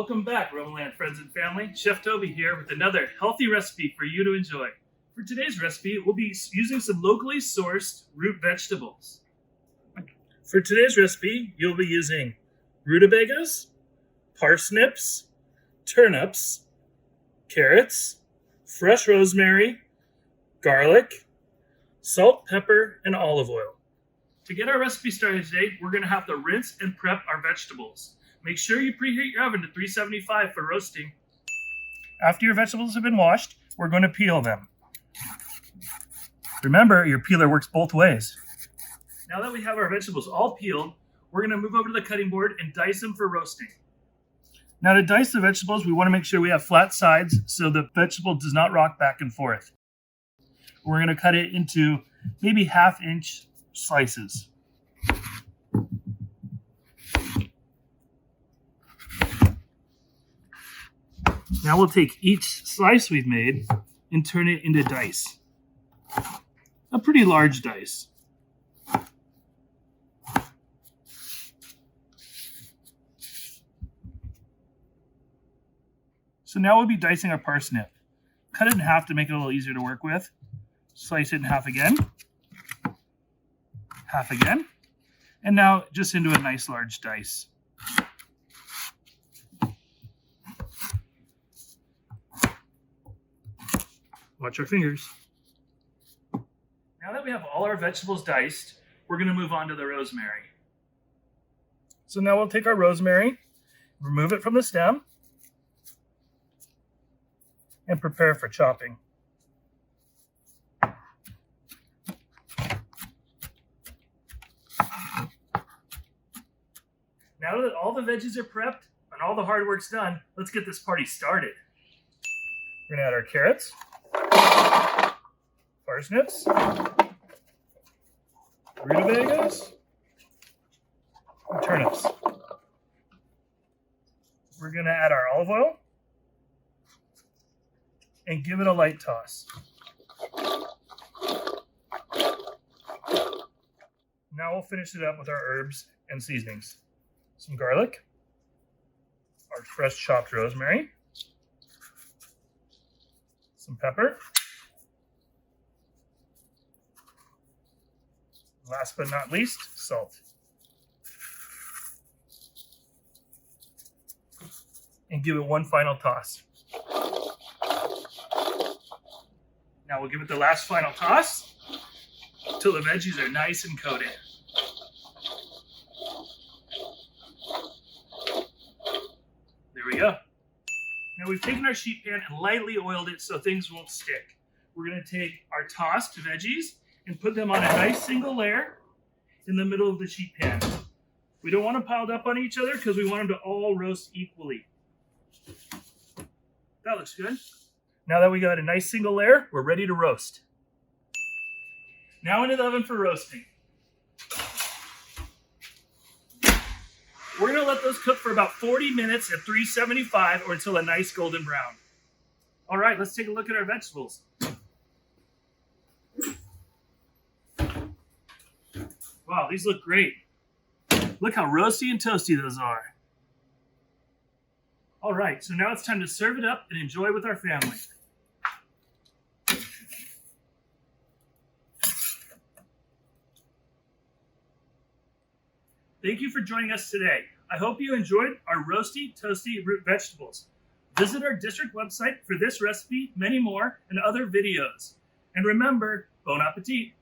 Welcome back, Romoland friends and family. Chef Toby here with another healthy recipe for you to enjoy. For today's recipe, we'll be using some locally sourced root vegetables. For today's recipe, you'll be using rutabagas, parsnips, turnips, carrots, fresh rosemary, garlic, salt, pepper, and olive oil. To get our recipe started today, we're going to have to rinse and prep our vegetables. Make sure you preheat your oven to 375 for roasting. After your vegetables have been washed, we're going to peel them. Remember, your peeler works both ways. Now that we have our vegetables all peeled, we're going to move over to the cutting board and dice them for roasting. Now to dice the vegetables, we want to make sure we have flat sides so the vegetable does not rock back and forth. We're going to cut it into maybe 1/2 inch slices. Now we'll take each slice we've made and turn it into dice. A pretty large dice. So now we'll be dicing our parsnip. Cut it in half to make it a little easier to work with. Slice it in half again. Half again. And now just into a nice large dice. Watch our fingers. Now that we have all our vegetables diced, we're going to move on to the rosemary. So now we'll take our rosemary, remove it from the stem, and prepare for chopping. Now that all the veggies are prepped and all the hard work's done, let's get this party started. We're going to add our carrots, parsnips, rutabagas, and turnips. We're going to add our olive oil and give it a light toss. Now we'll finish it up with our herbs and seasonings. Some garlic, our fresh chopped rosemary, some pepper, last but not least, salt. And give it one final toss. Now we'll give it the last final toss until the veggies are nice and coated. There we go. Now we've taken our sheet pan and lightly oiled it so things won't stick. We're going to take our tossed veggies and put them on a nice single layer in the middle of the sheet pan. We don't want them piled up on each other because we want them to all roast equally. That looks good. Now that we got a nice single layer, we're ready to roast. Now into the oven for roasting. We're going to let those cook for about 40 minutes at 375 or until a nice golden brown. All right, let's take a look at our vegetables. Wow, these look great. Look how roasty and toasty those are. All right, so now it's time to serve it up and enjoy with our family. Thank you for joining us today. I hope you enjoyed our roasty, toasty root vegetables. Visit our district website for this recipe, many more, and other videos. And remember, bon appetit.